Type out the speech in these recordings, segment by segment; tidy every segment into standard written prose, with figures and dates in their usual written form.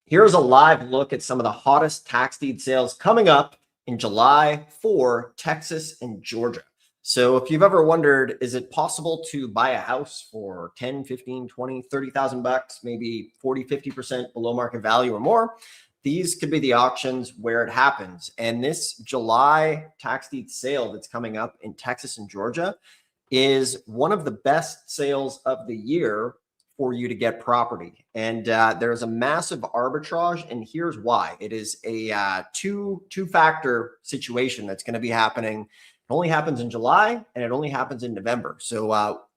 Here's a live look at some of the hottest tax deed sales coming up in July for Texas and Georgia. So if you've ever wondered, is it possible to buy a house for 10, 15, 20, 30,000 bucks, maybe 40, 50% below market value or more? These could be the auctions where it happens. And this July tax deed sale that's coming up in Texas and Georgia is one of the best sales of the year for you to get property. And there's a massive arbitrage, and here's why. It is a two-factor situation that's going to be happening. It only happens in July, and it only happens in November. So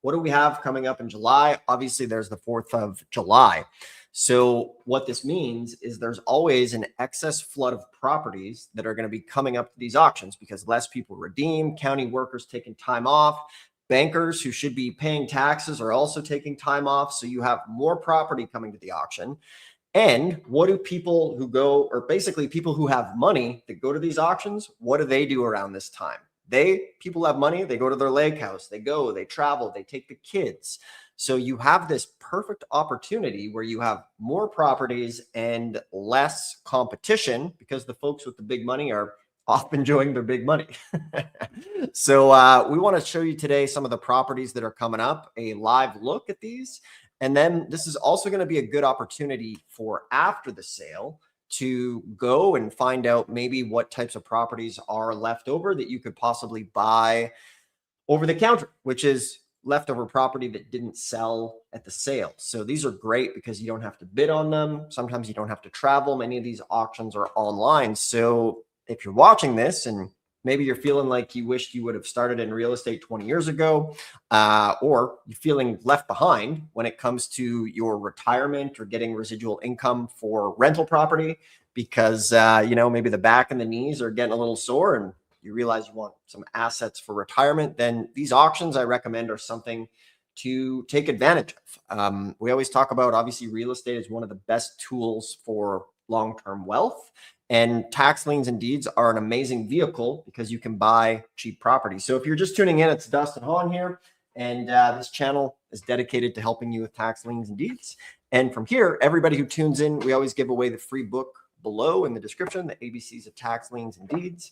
what do we have coming up in July? Obviously, there's the 4th of July. So what this means is there's always an excess flood of properties that are going to be coming up to these auctions because less people redeem, county workers taking time off, bankers who should be paying taxes are also taking time off. So you have more property coming to the auction. And what do people who go, or basically people who have money that go to these auctions, what do they do around this time? People have money, they go to their lake house, they travel, they take the kids. So you have this perfect opportunity where you have more properties and less competition because the folks with the big money are off enjoying their big money. So we want to show you today some of the properties that are coming up, a live look at these. And then this is also going to be a good opportunity for after the sale to go and find out maybe what types of properties are left over that you could possibly buy over the counter, which is leftover property that didn't sell at the sale. So these are great because you don't have to bid on them. Sometimes you don't have to travel. Many of these auctions are online. So if you're watching this and maybe you're feeling like you wished you would have started in real estate 20 years ago, or you're feeling left behind when it comes to your retirement or getting residual income for rental property because, maybe the back and the knees are getting a little sore and you realize you want some assets for retirement, then these auctions I recommend are something to take advantage of. We always talk about, obviously, real estate is one of the best tools for long-term wealth. And tax liens and deeds are an amazing vehicle because you can buy cheap property. So if you're just tuning in, it's Dustin Hahn here. And this channel is dedicated to helping you with tax liens and deeds. And from here, everybody who tunes in, we always give away the free book below in the description, the ABCs of Tax Liens and Deeds.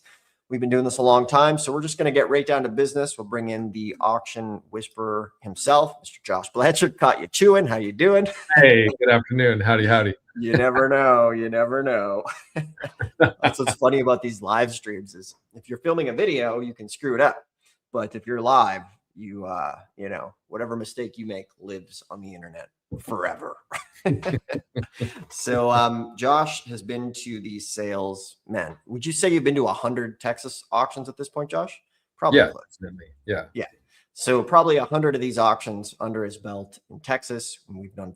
We've been doing this a long time, so we're just going to get right down to business. We'll bring in the auction whisperer himself, Mr. Josh Blanchard. Caught you chewing. How you doing? Hey, good afternoon. Howdy, howdy. You never know. You never know. That's what's funny about these live streams is if you're filming a video, you can screw it up. But if you're live, whatever mistake you make lives on the internet forever. So Josh has been to these sales. Man, would you say you've been to 100 Texas auctions at this point, Josh? Probably. Yeah, definitely. Yeah. So probably 100 of these auctions under his belt in Texas, and we've done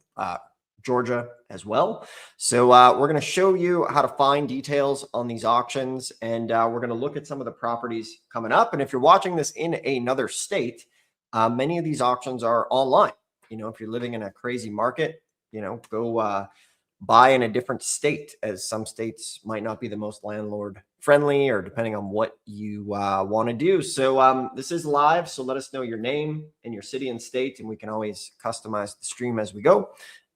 Georgia as well. So we're going to show you how to find details on these auctions, and we're going to look at some of the properties coming up. And if you're watching this in another state, many of these auctions are online. If you're living in a crazy market, go buy in a different state, as some states might not be the most landlord friendly, or depending on what you want to do. So this is live, so let us know your name and your city and state, and we can always customize the stream as we go,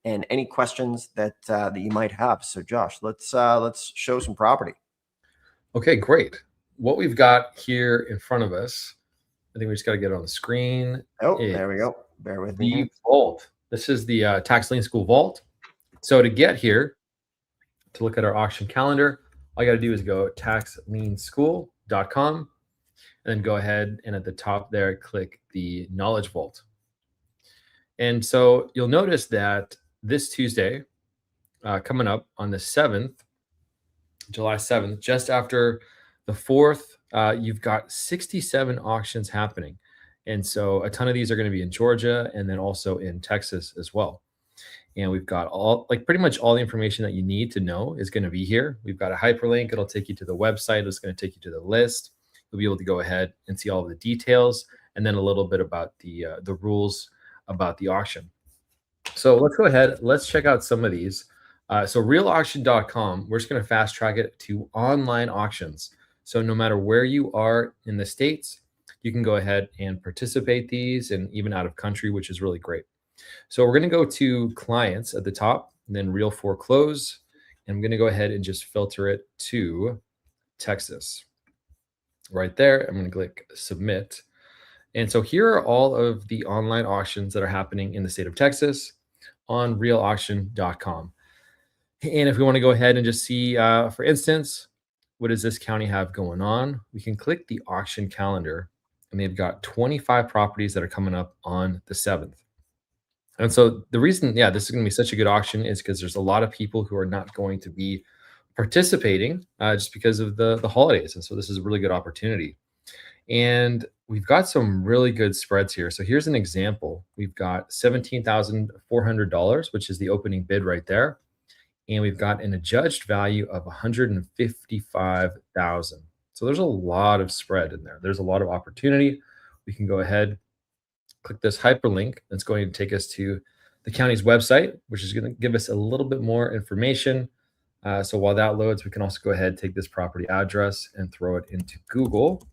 and any questions that you might have. So Josh, let's show some property. Okay, great. What we've got here in front of us, I think we just got to get it on the screen. Oh, there we go. Bear with me. The vault. This is the Tax Lien School vault. So to get here, to look at our auction calendar, all you got to do is go taxlienschool.com and then go ahead and at the top there, click the Knowledge Vault. And so you'll notice that this Tuesday, coming up on the 7th, July 7th, just after the 4th, you've got 67 auctions happening. And so a ton of these are going to be in Georgia and then also in Texas as well. And we've got pretty much all the information that you need to know is going to be here. We've got a hyperlink. It'll take you to the website. It's going to take you to the list. You'll be able to go ahead and see all of the details and then a little bit about the rules about the auction. So let's go ahead. Let's check out some of these. So realauction.com, we're just going to fast track it to online auctions. So no matter where you are in the States, you can go ahead and participate these, and even out of country, which is really great. So we're going to go to clients at the top, and then real foreclose, I'm going to go ahead and just filter it to Texas. Right there, I'm going to click submit. And so here are all of the online auctions that are happening in the state of Texas on realauction.com. And if we want to go ahead and just see, for instance, what does this county have going on? We can click the auction calendar, and they've got 25 properties that are coming up on the 7th. And so the reason, this is going to be such a good auction is because there's a lot of people who are not going to be participating just because of the holidays. And so this is a really good opportunity. And we've got some really good spreads here. So here's an example. We've got $17,400, which is the opening bid right there. And we've got an adjudged value of $155,000. So there's a lot of spread in there. There's a lot of opportunity. We can go ahead, click this hyperlink. That's going to take us to the county's website, which is going to give us a little bit more information. So while that loads, we can also go ahead, take this property address and throw it into Google.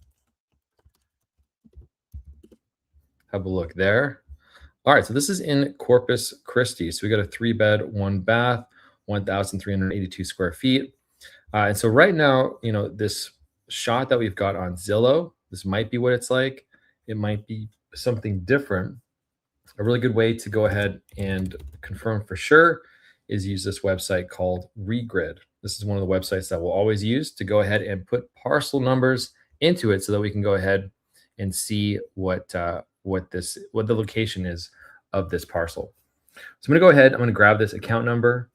Have a look there. All right, so this is in Corpus Christi. So we got a 3-bed, 1-bath, 1,382 square feet. And so right now, this shot that we've got on Zillow, this might be what it's like. It might be something different. A really good way to go ahead and confirm for sure is use this website called Regrid. This is one of the websites that we'll always use to go ahead and put parcel numbers into it so that we can go ahead and see what the location is of this parcel. So I'm going to go ahead. I'm going to grab this account number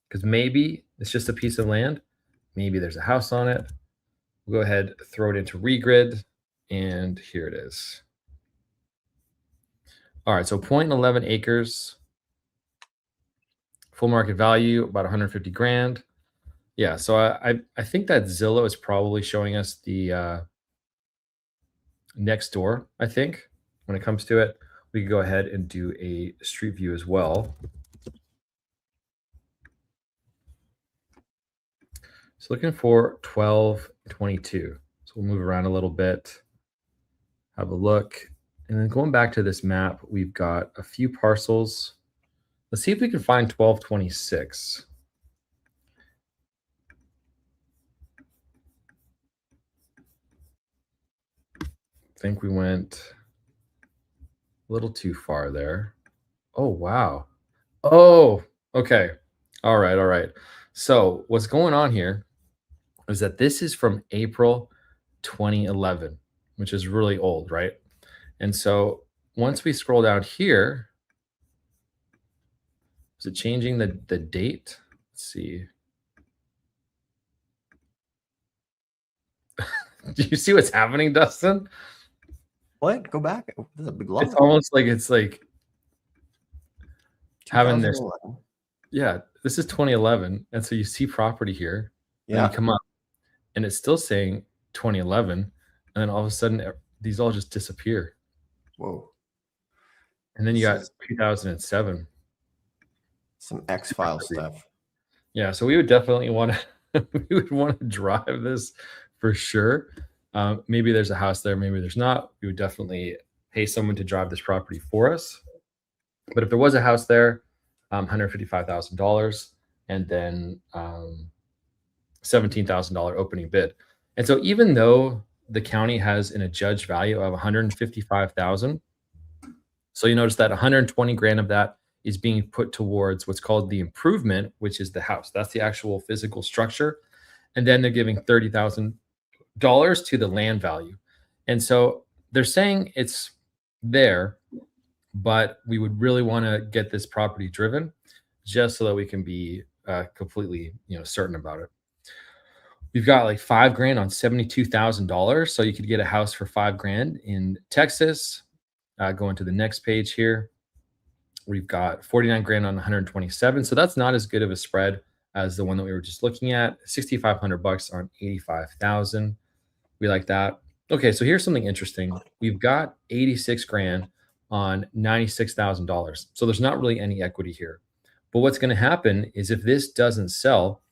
because maybe it's just a piece of land. Maybe there's a house on it. We'll go ahead, throw it into Regrid, and here it is. All right, so 0.11 acres, full market value, about 150 grand. Yeah, so I think that Zillow is probably showing us the next door, I think, when it comes to it. We can go ahead and do a street view as well. So looking for 1222. So we'll move around a little bit, have a look. And then going back to this map, we've got a few parcels. Let's see if we can find 1226. I think we went a little too far there. Oh, wow. Oh, okay. All right. So what's going on here is that this is from April 2011, which is really old, right? And so once we scroll down here, is it changing the date? Let's see. Do you see what's happening, Dustin? What? Go back. This is a big lot. It's almost like it's like having this. 2011. Yeah, this is 2011. And so you see property here. And Yeah. you come up and it's still saying 2011. And then all of a sudden, these all just disappear. Whoa. And then you got This is 2007. some X-File stuff. Yeah, so we would definitely want to we would want to drive this for sure. Maybe there's a house there, maybe there's not. We would definitely pay someone to drive this property for us. But if there was a house there, $155,000, and then $17,000 opening bid. And so even though the county has an adjudged value of $155,000, so you notice that 120 grand of that is being put towards what's called the improvement, which is the house. That's the actual physical structure. And then they're giving $30,000 to the land value. And so they're saying it's there, but we would really want to get this property driven just so that we can be completely, certain about it. We've got like $5 grand on $72,000. So you could get a house for $5 grand in Texas. Going to the next page here. We've got 49 grand on 127. So that's not as good of a spread as the one that we were just looking at. 6,500 bucks on 85,000. We like that. Okay, so here's something interesting. We've got 86 grand on $96,000. So there's not really any equity here. But what's going to happen is if this doesn't sell,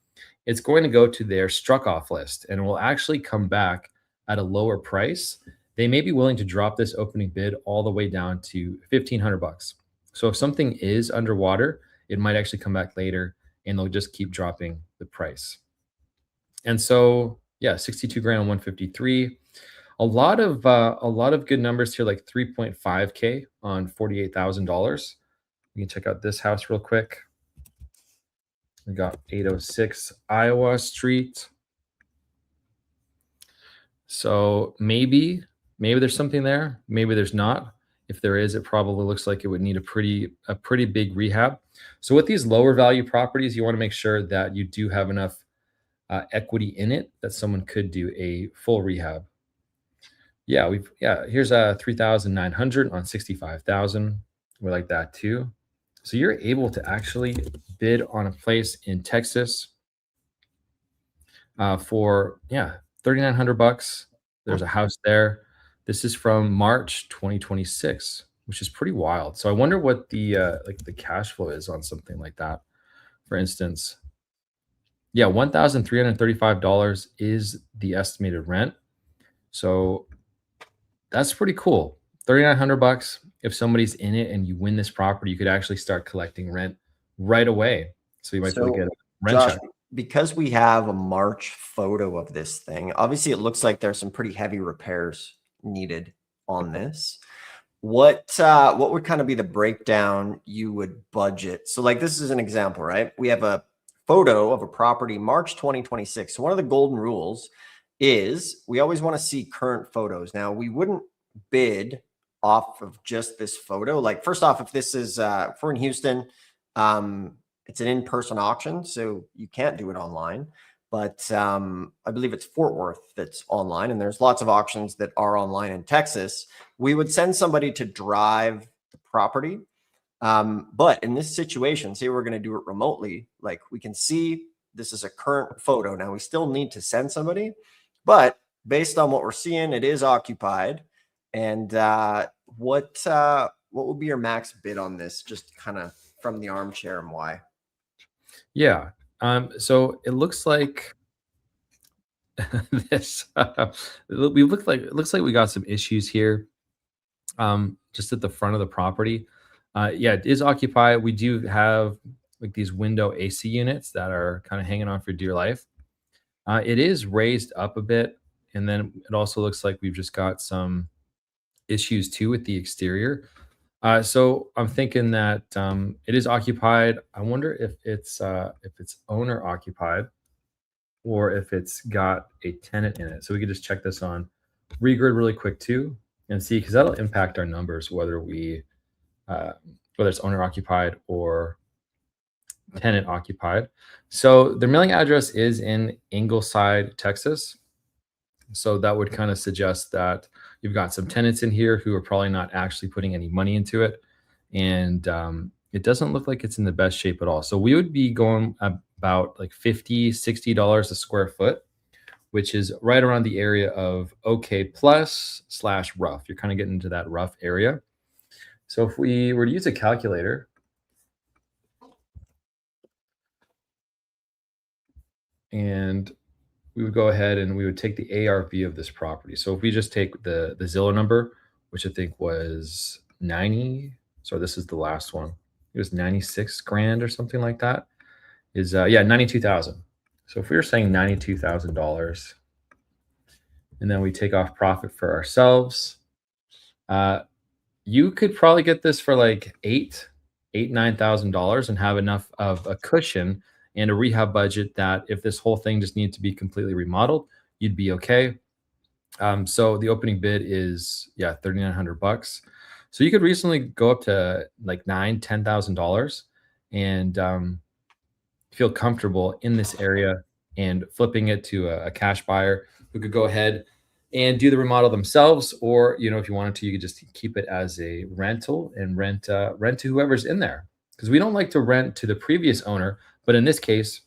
it's going to go to their struck off list and it will actually come back at a lower price. They may be willing to drop this opening bid all the way down to 1,500 bucks. So if something is underwater, it might actually come back later and they'll just keep dropping the price. And so, yeah, 62 grand on 153. A lot of good numbers here, like 3.5K on $48,000. You can check out this house real quick. We got 806 Iowa Street. So maybe there's something there. Maybe there's not. If there is, it probably looks like it would need a pretty big rehab. So with these lower value properties, you want to make sure that you do have enough equity in it that someone could do a full rehab. Yeah, here's a 3,900 on 65,000. We like that too. So you're able to actually bid on a place in Texas for 3,900 bucks. There's a house there. This is from March 2026, which is pretty wild. So I wonder what the like the cash flow is on something like that. For instance, yeah, $1,335 is the estimated rent. So that's pretty cool. 3,900 bucks. If somebody's in it and you win this property, you could actually start collecting rent right away. So you might be able to get a rent Josh, check. because we have a March photo of this thing, obviously it looks like there's some pretty heavy repairs needed on this. What would kind of be the breakdown you would budget? So like this is an example, right? We have a photo of a property March 2026. So one of the golden rules is we always want to see current photos. Now we wouldn't bid off of just this photo. Like first off, if this is if we're in Houston, it's an in-person auction, so you can't do it online. But I believe it's Fort Worth that's online, and there's lots of auctions that are online in Texas. We would send somebody to drive the property. But in this situation, say we're going to do it remotely, like we can see this is a current photo. Now we still need to send somebody, but based on what we're seeing, it is occupied. And what would be your max bid on this, just kind of from the armchair, and why? Yeah. So it looks like this. It looks like we got some issues here. Just at the front of the property. Yeah, it is occupied. We do have like these window AC units that are kind of hanging on for dear life. It is raised up a bit, and then it also looks like we've just got some issues too with the exterior. So I'm thinking that it is occupied. I wonder if it's owner occupied or if it's got a tenant in it. So we could just check this on Regrid really quick too and see, because that'll impact our numbers whether it's owner occupied or tenant occupied. So their mailing address is in Ingleside, Texas. So that would kind of suggest that you've got some tenants in here who are probably not actually putting any money into it. And it doesn't look like it's in the best shape at all. So we would be going about like $50, $60 a square foot, which is right around the area of okay plus / rough. You're kind of getting into that rough area. So if we were to use a calculator, and we would go ahead and we would take the ARV of this property. So if we just take the Zillow number, which I think was 90, so this is the last one. It was 96 grand or something like that. Is 92,000. So if we were saying $92,000, and then we take off profit for ourselves, you could probably get this for like $9,000 and have enough of a cushion and a rehab budget that if this whole thing just needed to be completely remodeled, you'd be okay. So the opening bid is $3,900. So you could reasonably go up to like $10,000 and feel comfortable in this area and flipping it to a cash buyer who could go ahead and do the remodel themselves, or if you wanted to, you could just keep it as a rental and rent to whoever's in there. Because we don't like to rent to the previous owner, but in this case,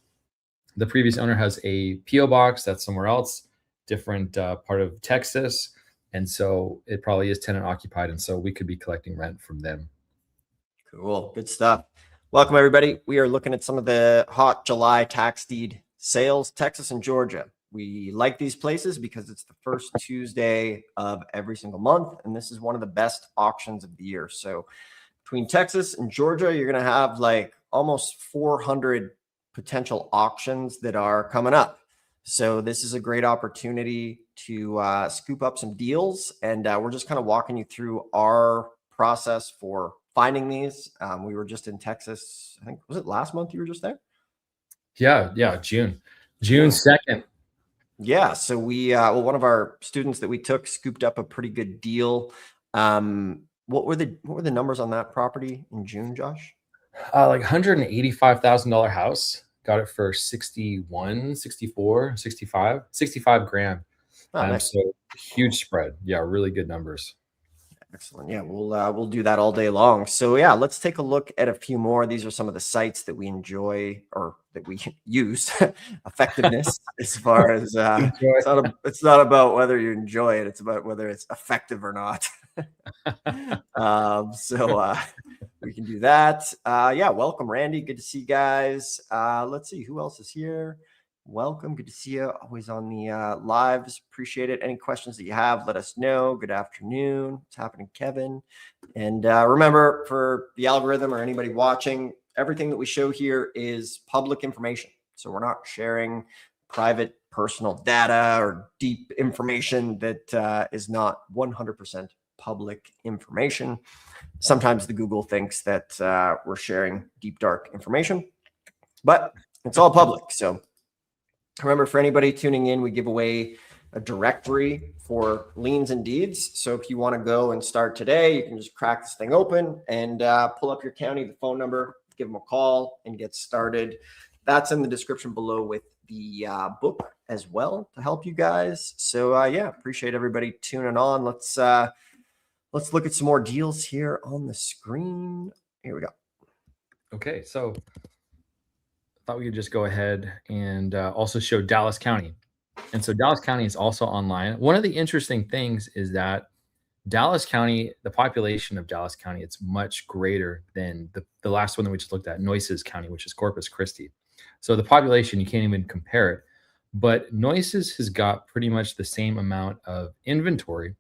the previous owner has a PO box that's somewhere else, different part of Texas, and so it probably is tenant occupied, and so we could be collecting rent from them. Cool, good stuff. Welcome everybody. We are looking at some of the hot July tax deed sales, Texas and Georgia. We like these places because it's the first Tuesday of every single month, and this is one of the best auctions of the year. So between Texas and Georgia, you're going to have like almost 400 potential auctions that are coming up. So this is a great opportunity to scoop up some deals, and we're just kind of walking you through our process for finding these. We were just in Texas. I think, was it last month you were just there? Yeah, June 2nd. Yeah, so we well, one of our students that we took scooped up a pretty good deal. What were the numbers on that property in June, Josh? Like $185,000 house. Got it for 61, 64, 65, 65 grand. Oh, nice. So huge spread. Yeah, really good numbers. Excellent. Yeah, we'll do that all day long. So yeah, let's take a look at a few more. These are some of the sites that we enjoy or that we use. Effectiveness, as far as Enjoy. it's not about whether you enjoy it, it's about whether it's effective or not. So we can do that. Yeah, welcome, Randy. Good to see you guys. Let's see who else is here. Welcome. Good to see you. Always on the lives. Appreciate it. Any questions that you have, let us know. Good afternoon. What's happening, Kevin? And remember, for the algorithm or anybody watching, everything that we show here is public information. So we're not sharing private personal data or deep information that is not 100% public information. Sometimes the Google thinks that we're sharing deep, dark information, but it's all public. So remember, for anybody tuning in, we give away a directory for liens and deeds. So if you want to go and start today, you can just crack this thing open and pull up your county, the phone number, give them a call and get started. That's in the description below with the book as well to help you guys. So yeah, appreciate everybody tuning on. Let's look at some more deals here on the screen. Here we go. Okay, so I thought we could just go ahead and also show Dallas County. And so Dallas County is also online. One of the interesting things is that Dallas County, the population of Dallas County, it's much greater than the last one that we just looked at, Nueces County, which is Corpus Christi. So the population, you can't even compare it. But Nueces has got pretty much the same amount of inventory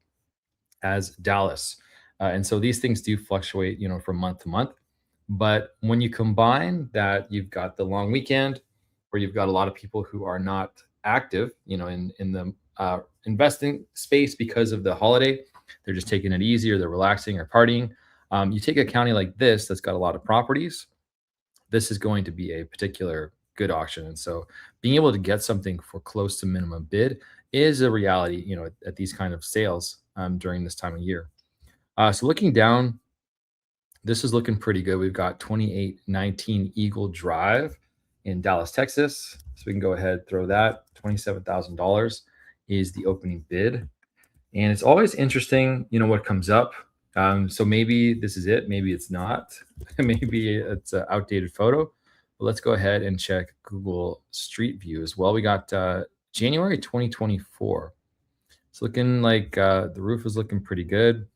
as Dallas. And so these things do fluctuate, from month to month. But when you combine that, you've got the long weekend where you've got a lot of people who are not active, in the investing space because of the holiday. They're just taking it easy, or they're relaxing or partying. You take a county like this that's got a lot of properties, this is going to be a particular good auction. And so being able to get something for close to minimum bid is a reality, at these kind of sales during this time of year. So looking down, this is looking pretty good. We've got 2819 Eagle Drive in Dallas, Texas. So we can go ahead, throw that. $27,000 is the opening bid. And it's always interesting, what comes up. So maybe this is it. Maybe it's not. Maybe it's an outdated photo. But let's go ahead and check Google Street View as well. We got January 2024. It's looking like the roof is looking pretty good.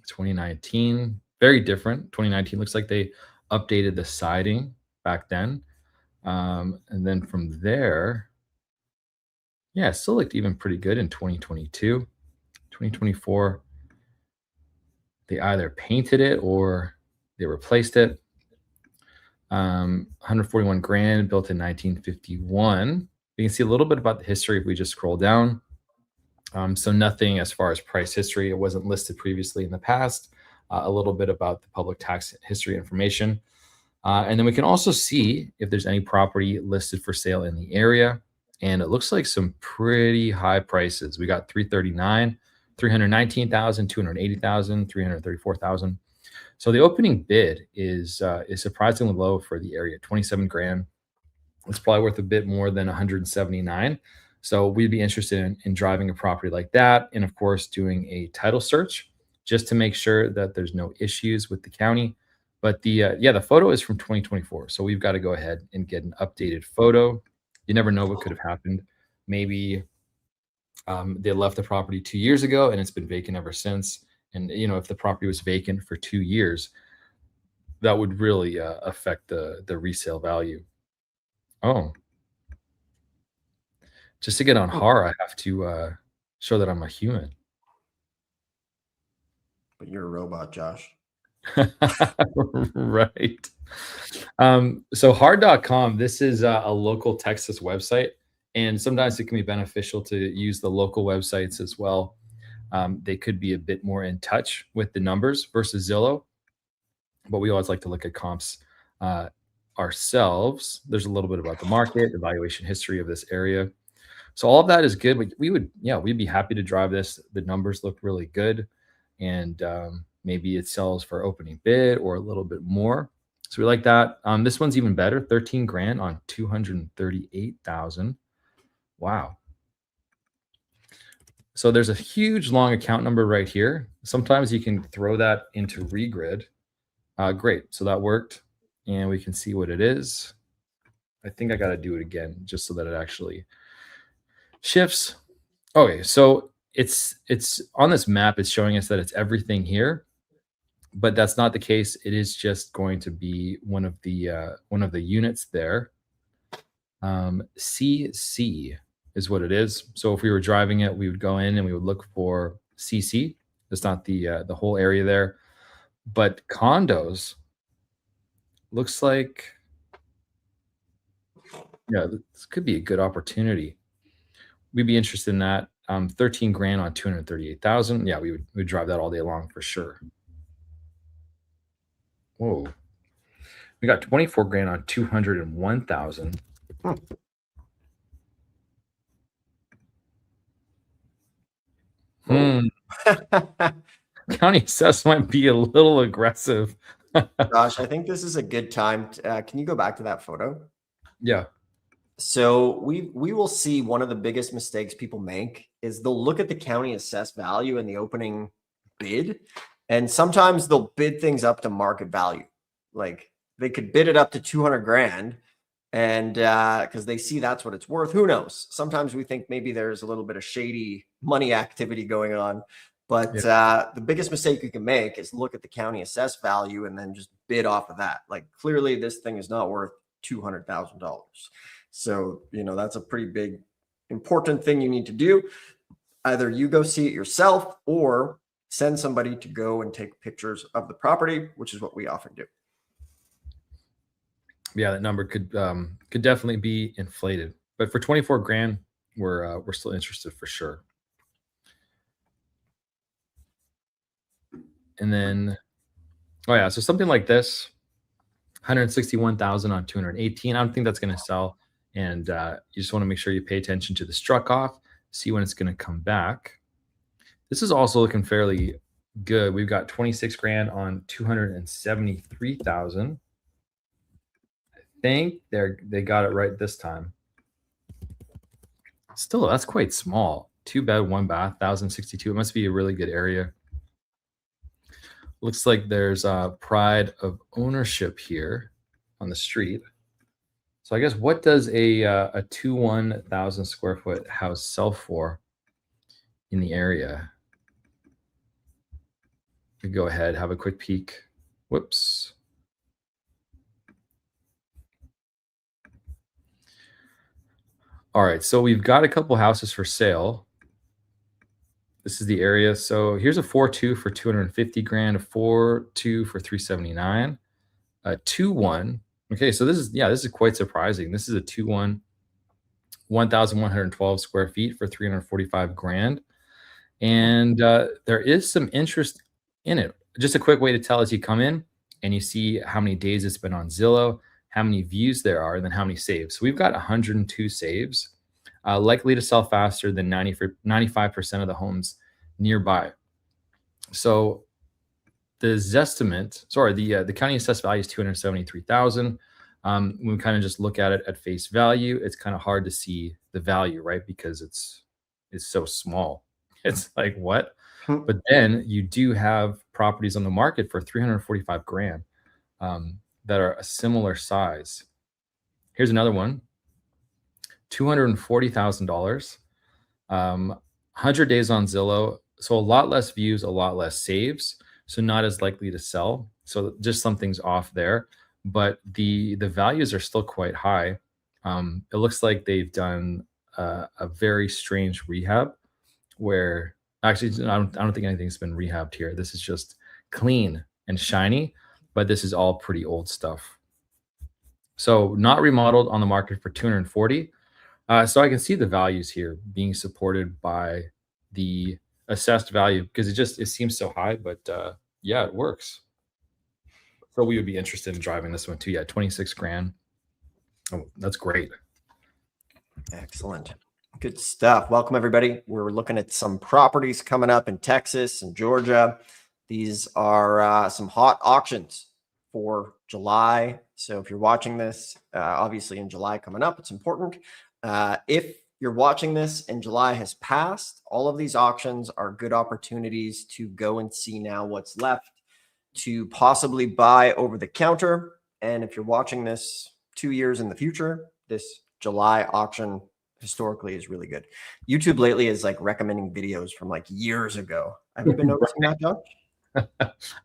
2019, very different. 2019 looks like they updated the siding back then. And then from there, yeah, it still looked even pretty good in 2022. 2024, they either painted it or they replaced it. 141 grand, built in 1951. You can see a little bit about the history if we just scroll down. So nothing as far as price history. It wasn't listed previously in the past. A little bit about the public tax history information. And then we can also see if there's any property listed for sale in the area. And it looks like some pretty high prices. We got 339, 319,000, 280,000, 334,000. So the opening bid is surprisingly low for the area, 27 grand. It's probably worth a bit more than 179. So we'd be interested in driving a property like that. And of course, doing a title search just to make sure that there's no issues with the county. But the photo is from 2024. So we've got to go ahead and get an updated photo. You never know what could have happened. Maybe they left the property 2 years ago and it's been vacant ever since. And, if the property was vacant for 2 years, that would really affect the resale value. Oh, just to get on horror, I have to show that I'm a human. But you're a robot, Josh. Right. So hard.com, this is a local Texas website, and sometimes it can be beneficial to use the local websites as well. They could be a bit more in touch with the numbers versus Zillow, but we always like to look at comps uh, ourselves. There's a little bit about the market, evaluation history of this area. So all of that is good. But we would, yeah, we'd be happy to drive this. The numbers look really good, and maybe it sells for opening bid or a little bit more. So we like that. This one's even better, 13 grand on 238,000. Wow. So there's a huge long account number right here. Sometimes you can throw that into regrid. Great. So that worked, and we can see what it is. I think I got to do it again just so that it actually shifts. Okay, so it's on this map. It's showing us that it's everything here, but that's not the case. It is just going to be one of the units there. CC is what it is. So if we were driving it, we would go in and we would look for CC. It's not the whole area there, but condos looks like, yeah, this could be a good opportunity. We'd be interested in that. 13 grand on 238,000. Yeah, we'd drive that all day long for sure. Whoa. We got 24 grand on 201,000. Oh. County assess might be a little aggressive. Josh, I think this is a good time. Can you go back to that photo? Yeah. So we will see one of the biggest mistakes people make is they'll look at the county assessed value in the opening bid, and sometimes they'll bid things up to market value. Like they could bid it up to 200 grand, and because they see that's what it's worth. Who knows? Sometimes we think maybe there's a little bit of shady money activity going on. But the biggest mistake you can make is look at the county assessed value and then just bid off of that. Like clearly this thing is not worth $200,000. So, that's a pretty big, important thing you need to do. Either you go see it yourself or send somebody to go and take pictures of the property, which is what we often do. Yeah, that number could definitely be inflated. But for 24 grand, we're still interested for sure. And then, oh yeah, so something like this, 161,000 on 218. I don't think that's going to sell. And you just want to make sure you pay attention to the struck off, see when it's going to come back. This is also looking fairly good. We've got 26 grand on 273,000. I think they got it right this time. Still, that's quite small. 2 bed, 1 bath, 1,062. It must be a really good area. Looks like there's pride of ownership here on the street. So I guess what does a 21,000 square foot house sell for in the area? We go ahead, have a quick peek. Whoops. All right, so we've got a couple houses for sale. This is the area. So here's a 4-2 for 250 grand, a 4-2 for 379, a 2-1. Okay, so this is quite surprising. This is a 2-1, 1,112 square feet for 345 grand. And there is some interest in it. Just a quick way to tell is you come in and you see how many days it's been on Zillow, how many views there are, and then how many saves. So we've got 102 saves, likely to sell faster than 95% of the homes nearby. So the county assessed value is 273,000. When we kind of just look at it at face value, it's kind of hard to see the value, right? Because it's so small. It's like, what? But then you do have properties on the market for 345 grand that are a similar size. Here's another one, $240,000, 100 days on Zillow. So a lot less views, a lot less saves. So not as likely to sell. So just something's off there, but the values are still quite high. It looks like they've done a very strange rehab where actually I don't think anything's been rehabbed here. This is just clean and shiny, but this is all pretty old stuff. So not remodeled, on the market for 240. So I can see the values here being supported by the assessed value because it seems so high, but yeah, it works. So we would be interested in driving this one too. Yeah, 26 grand. Oh, that's great. Excellent. Good stuff. Welcome, everybody. We're looking at some properties coming up in Texas and Georgia. These are some hot auctions for July. So if you're watching this, obviously in July coming up, it's important. If you're watching this and July has passed, all of these auctions are good opportunities to go and see now what's left to possibly buy over the counter. And if you're watching this 2 years in the future, this July auction historically is really good. YouTube lately is like recommending videos from like years ago. Have you been noticing that, John?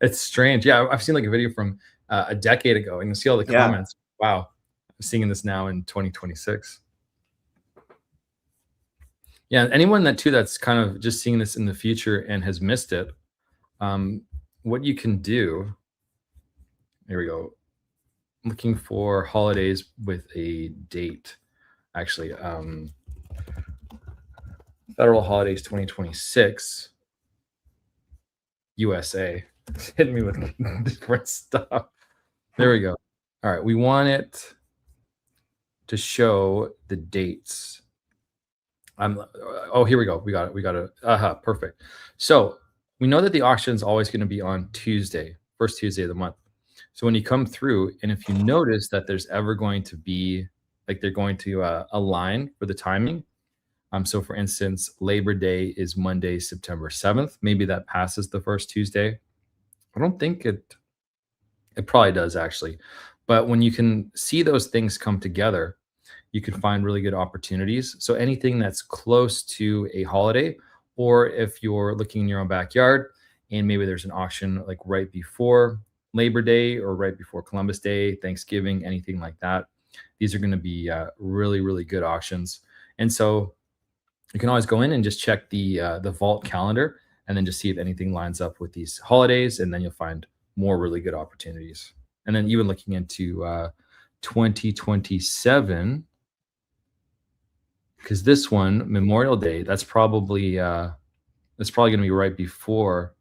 It's strange. Yeah, I've seen like a video from a decade ago, and you see all the comments. Wow, I'm seeing this now in 2026. Yeah, anyone that's kind of just seeing this in the future and has missed it, what you can do. Here we go. Looking for holidays with a date. Actually, federal holidays 2026. USA. It's hitting me with different stuff. There we go. All right, we want it to show the dates. Oh, here we go. We got it. Perfect. So we know that the auction is always going to be on Tuesday, first Tuesday of the month. So when you come through, and if you notice that there's ever going to be, like they're going to align for the timing. So for instance, Labor Day is Monday, September 7th. Maybe that passes the first Tuesday. I don't think it probably does actually. But when you can see those things come together, you can find really good opportunities. So anything that's close to a holiday, or if you're looking in your own backyard and maybe there's an auction like right before Labor Day or right before Columbus Day, Thanksgiving, anything like that, these are going to be really, really good auctions. And so you can always go in and just check the vault calendar and then just see if anything lines up with these holidays, and then you'll find more really good opportunities. And then even looking into 2027, because this one, Memorial Day, that's probably going to be right before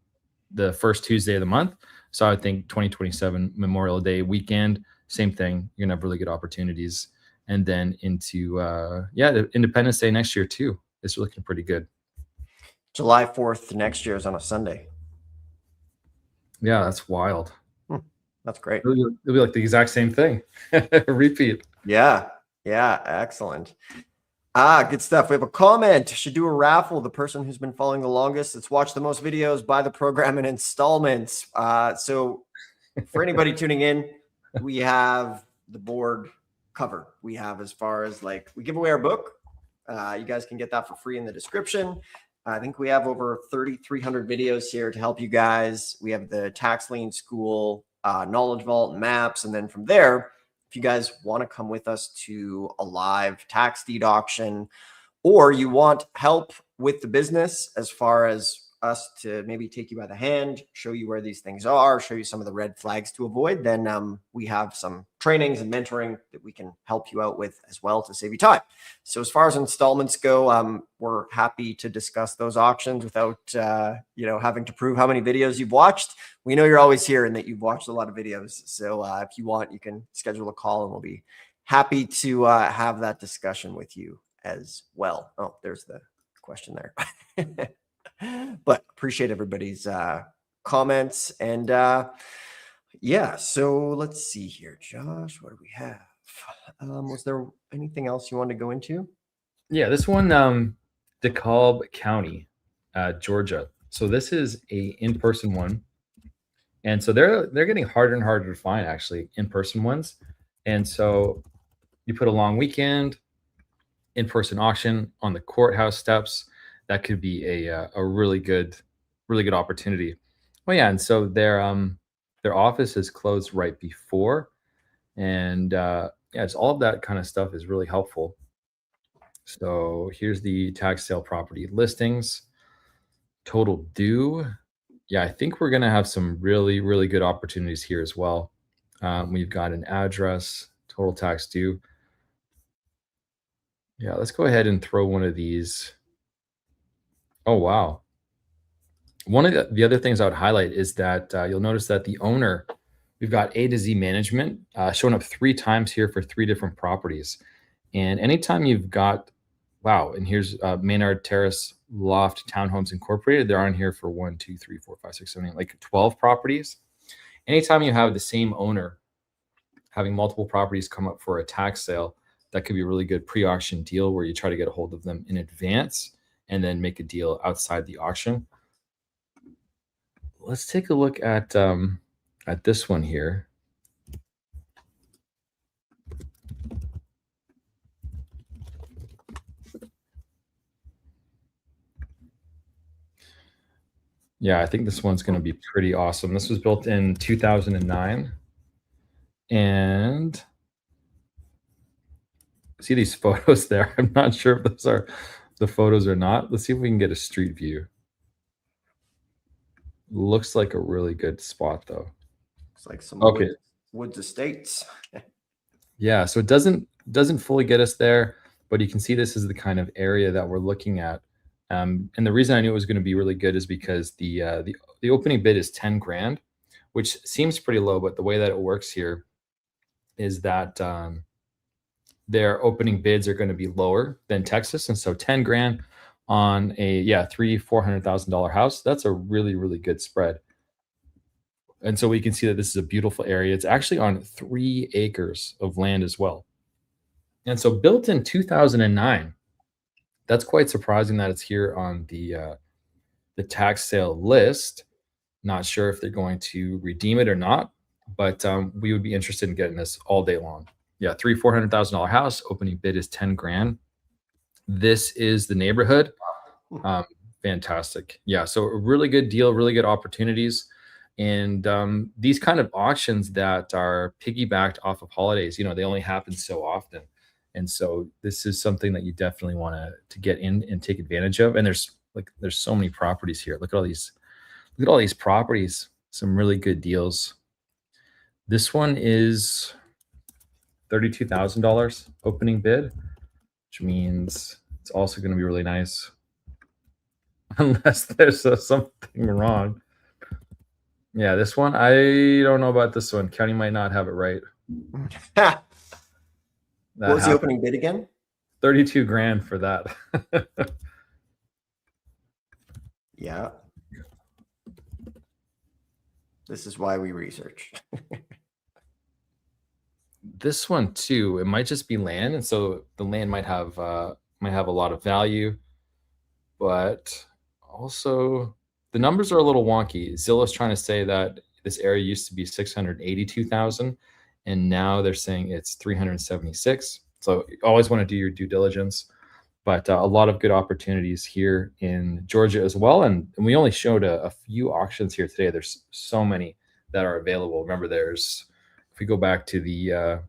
the first Tuesday of the month. So I think 2027 Memorial Day weekend, same thing. You're gonna have really good opportunities, and then into the Independence Day next year too. It's looking pretty good. July 4th next year is on a Sunday. Yeah, that's wild. That's great. It'll be like the exact same thing. Repeat. Yeah. Excellent. Good stuff. We have a comment. Should do a raffle. The person who's been following the longest, that's watched the most videos, buy the program in installments. So for anybody tuning in, we have the board covered. We have, as far as like, we give away our book. You guys can get that for free in the description. I think we have over 3,300 videos here to help you guys. We have the Tax Lien School, Knowledge Vault, maps. And then from there, if you guys want to come with us to a live tax deed auction, or you want help with the business as far as us to maybe take you by the hand, show you where these things are, show you some of the red flags to avoid, then we have some trainings and mentoring that we can help you out with as well to save you time. So as far as installments go, we're happy to discuss those auctions without having to prove how many videos you've watched. We know you're always here and that you've watched a lot of videos. So if you want, you can schedule a call and we'll be happy to have that discussion with you as well. Oh, there's the question there. But appreciate everybody's comments. And so let's see here, Josh, what do we have? Was there anything else you wanted to go into? Yeah, this one, DeKalb County, Georgia. So this is a in-person one. And so they're getting harder and harder to find, actually, in-person ones. And so you put a long weekend, in-person auction on the courthouse steps. That could be a really good opportunity. Well, yeah, and so their office is closed right before, and it's all of that kind of stuff is really helpful. So here's the tax sale property listings, total due, Yeah, I think we're going to have some really, really good opportunities here as well. We've got an address, total tax due. Yeah, let's go ahead and throw one of these. Oh, wow. One of the other things I would highlight is that you'll notice that the owner, we've got A to Z management showing up 3 times here for 3 different properties. And anytime you've got, wow, and here's Maynard Terrace Loft Townhomes Incorporated. They're on here for 1, 2, 3, 4, 5, 6, 7, 8, like 12 properties. Anytime you have the same owner having multiple properties come up for a tax sale, that could be a really good pre-auction deal where you try to get a hold of them in advance and then make a deal outside the auction. Let's take a look at this one here. Yeah, I think this one's going to be pretty awesome. This was built in 2009. And see these photos there? I'm not sure if those are the photos or not. Let's see if we can get a street view. Looks like a really good spot though. Looks like some Okay. woods estates. Yeah, so it doesn't fully get us there, but you can see this is the kind of area that we're looking at. And the reason I knew it was going to be really good is because the opening bid is 10 grand, which seems pretty low, but the way that it works here is that their opening bids are going to be lower than Texas, and so 10 grand on a $400,000 house, that's a really, really good spread. And so we can see that this is a beautiful area. It's actually on 3 acres of land as well. And so built in 2009, that's quite surprising that it's here on the tax sale list. Not sure if they're going to redeem it or not, but we would be interested in getting this all day long. Yeah, $400,000 house. Opening bid is 10 grand. This is the neighborhood. Fantastic. Yeah, so a really good deal, really good opportunities. And these kind of auctions that are piggybacked off of holidays, they only happen so often. And so this is something that you definitely want to get in and take advantage of. And there's so many properties here. Look at all these properties, some really good deals. This one is $32,000 opening bid, which means it's also going to be really nice. Unless there's something wrong. Yeah, this one, I don't know about this one. County might not have it right. What was the opening bid again? 32 grand for that. Yeah. This is why we research. This one too, it might just be land, and so the land might have a lot of value, but also the numbers are a little wonky. Zillow's trying to say that this area used to be 682,000, and now they're saying it's 376. So you always want to do your due diligence, but a lot of good opportunities here in Georgia as well. And we only showed a few auctions here today. There's so many that are available. Remember, if we go back to the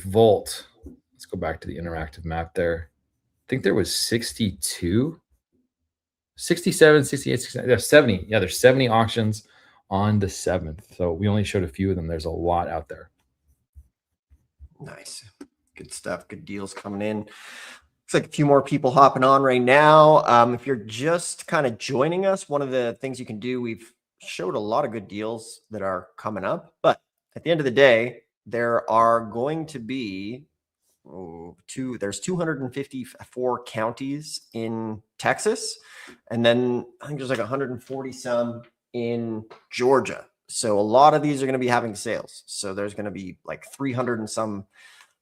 vault, let's go back to the interactive map there. I think there was 62, 67, 68, 69. There's 70. Yeah, there's 70 auctions on the 7th. So we only showed a few of them. There's a lot out there. Nice. Good stuff. Good deals coming in. Looks like a few more people hopping on right now. If you're just kind of joining us, one of the things you can do, we've showed a lot of good deals that are coming up, but at the end of the day, there are going to be there's 254 counties in Texas, and then I think there's like 140 some in Georgia. So a lot of these are going to be having sales. So there's going to be like 300 and some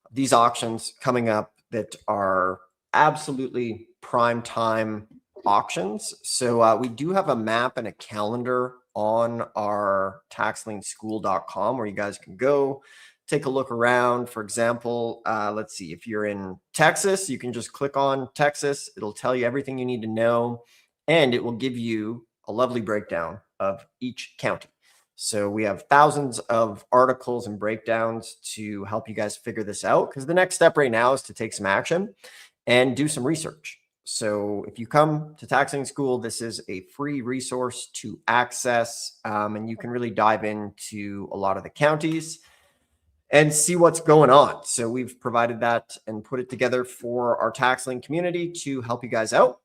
of these auctions coming up that are absolutely prime time auctions. So we do have a map and a calendar on our taxlienschool.com where you guys can go take a look around. For example, let's see, if you're in Texas, you can just click on Texas. It'll tell you everything you need to know, and it will give you a lovely breakdown of each county. So we have thousands of articles and breakdowns to help you guys figure this out, because the next step right now is to take some action and do some research. So if you come to Tax Lien School, this is a free resource to access, and you can really dive into a lot of the counties and see what's going on. So we've provided that and put it together for our tax lien community to help you guys out.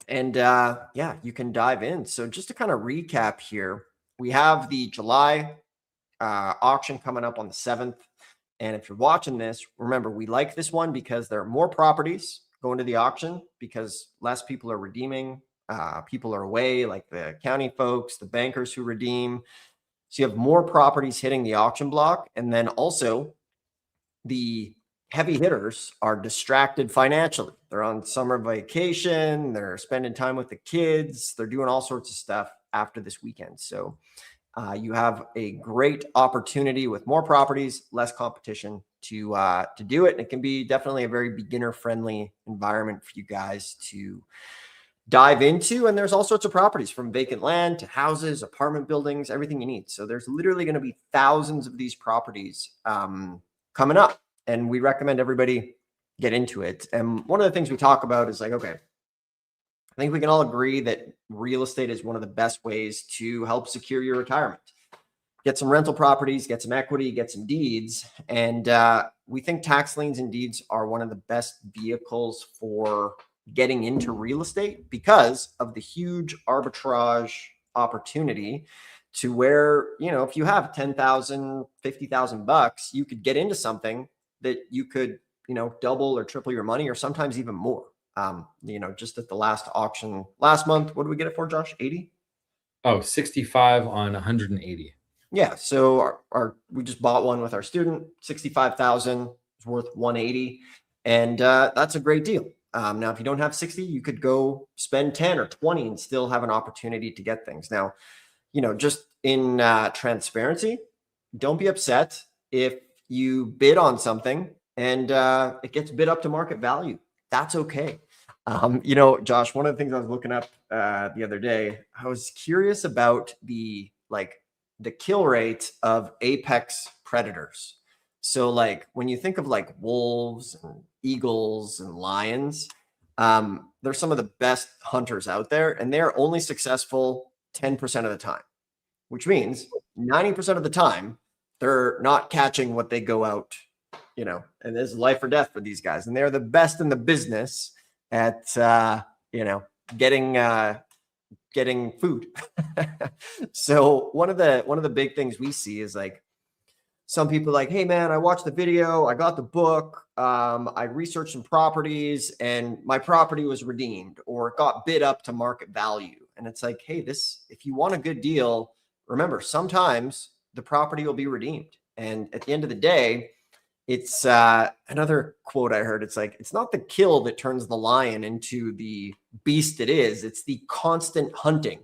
And yeah, you can dive in. So just to kind of recap here, we have the July auction coming up on the 7th. And if you're watching this, remember, we like this one because there are more properties going to the auction because less people are redeeming. People are away, like the county folks, the bankers who redeem. So you have more properties hitting the auction block. And then also the heavy hitters are distracted financially. They're on summer vacation. They're spending time with the kids. They're doing all sorts of stuff after this weekend. So you have a great opportunity with more properties, less competition to do it. And it can be definitely a very beginner friendly environment for you guys to dive into. And there's all sorts of properties from vacant land to houses, apartment buildings, everything you need. So there's literally going to be thousands of these properties coming up. And we recommend everybody get into it. And one of the things we talk about is like, okay, I think we can all agree that real estate is one of the best ways to help secure your retirement. Get some rental properties, get some equity, get some deeds. And we think tax liens and deeds are one of the best vehicles for getting into real estate because of the huge arbitrage opportunity to where, you know, if you have 10,000, 50,000 bucks, you could get into something that you could, you know, double or triple your money or sometimes even more. You know, just at the last auction last month, what did we get it for, Josh? 80? Oh, 65 on 180. Yeah. So we just bought one with our student, 65,000 is worth 180. And that's a great deal. Now, if you don't have 60, you could go spend 10 or 20 and still have an opportunity to get things. Now, you know, just in transparency, don't be upset if you bid on something and it gets bid up to market value. That's okay. You know, Josh, one of the things I was looking up the other day, I was curious about the kill rate of apex predators. So like when you think of like wolves and eagles and lions, they're some of the best hunters out there, and they're only successful 10% of the time, which means 90% of the time they're not catching what they go out, you know, and there's life or death for these guys. And they're the best in the business at, you know, getting food. So one of the big things we see is like some people like, hey man, I watched the video, I got the book, I researched some properties and my property was redeemed or it got bid up to market value. And it's like, hey, if you want a good deal, remember, sometimes the property will be redeemed. And at the end of the day, it's another quote I heard. It's like, it's not the kill that turns the lion into the beast it is. It's the constant hunting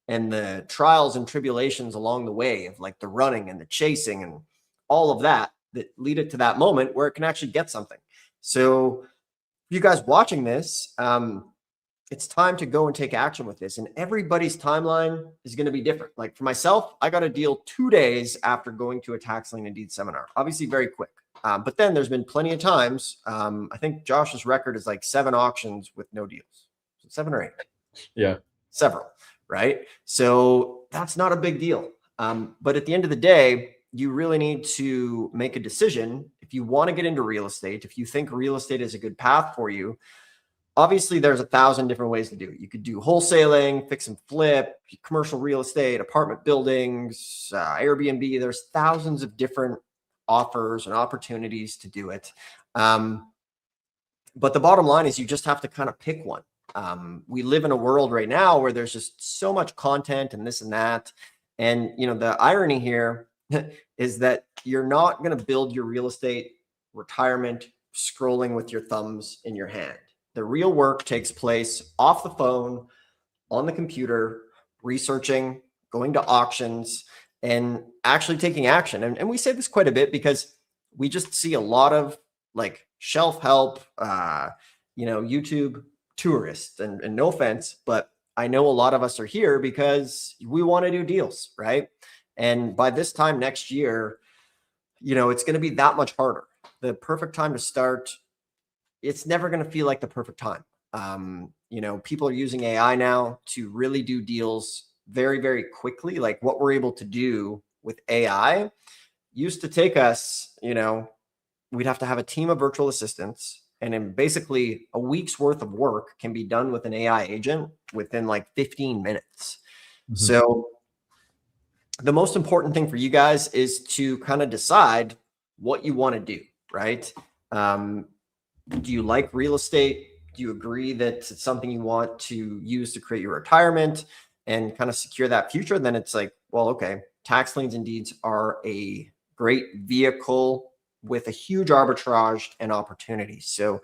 and the trials and tribulations along the way of like the running and the chasing and all of that lead it to that moment where it can actually get something. So you guys watching this, it's time to go and take action with this. And everybody's timeline is going to be different. Like for myself, I got a deal 2 days after going to a tax lien and deed seminar, obviously very quick. But then there's been plenty of times. I think Josh's record is like 7 auctions with no deals, 7 or 8. Yeah. Several, right? So that's not a big deal. But at the end of the day, you really need to make a decision. If you want to get into real estate, if you think real estate is a good path for you, obviously there's 1,000 different ways to do it. You could do wholesaling, fix and flip, commercial real estate, apartment buildings, Airbnb. There's thousands of different offers and opportunities to do it. But the bottom line is you just have to kind of pick one. We live in a world right now where there's just so much content and this and that. And, you know, the irony here is that you're not going to build your real estate retirement scrolling with your thumbs in your hand. The real work takes place off the phone, on the computer, researching, going to auctions, and actually taking action. And we say this quite a bit because we just see a lot of like shelf help, you know, YouTube tourists. And no offense, but I know a lot of us are here because we want to do deals, right? And by this time next year, you know, it's going to be that much harder. The perfect time to start, it's never going to feel like the perfect time. You know, people are using AI now to really do deals very, very quickly. Like what we're able to do with AI used to take us, you know, we'd have to have a team of virtual assistants. And in basically a week's worth of work can be done with an AI agent within like 15 minutes. So the most important thing for you guys is to kind of decide what you want to do, right? Do you like real estate? Do you agree that it's something you want to use to create your retirement and kind of secure that future? Then it's like, well, okay, tax liens and deeds are a great vehicle with a huge arbitrage and opportunity. So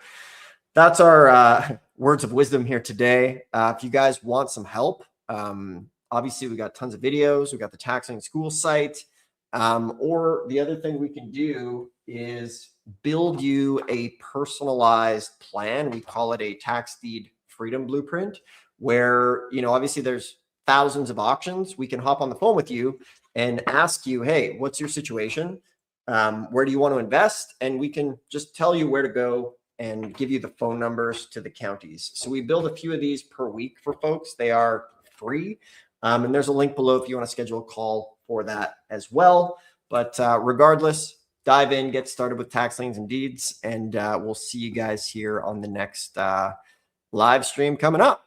that's our words of wisdom here today. If you guys want some help, obviously we got tons of videos. We got the Tax Lien School site. Or the other thing we can do is build you a personalized plan. We call it a tax deed freedom blueprint, where, you know, obviously there's thousands of options. We can hop on the phone with you and ask you, hey, what's your situation? Where do you want to invest? And we can just tell you where to go and give you the phone numbers to the counties. So we build a few of these per week for folks. They are free. And there's a link below if you want to schedule a call for that as well. But regardless, dive in, get started with tax liens and deeds, and we'll see you guys here on the next live stream coming up.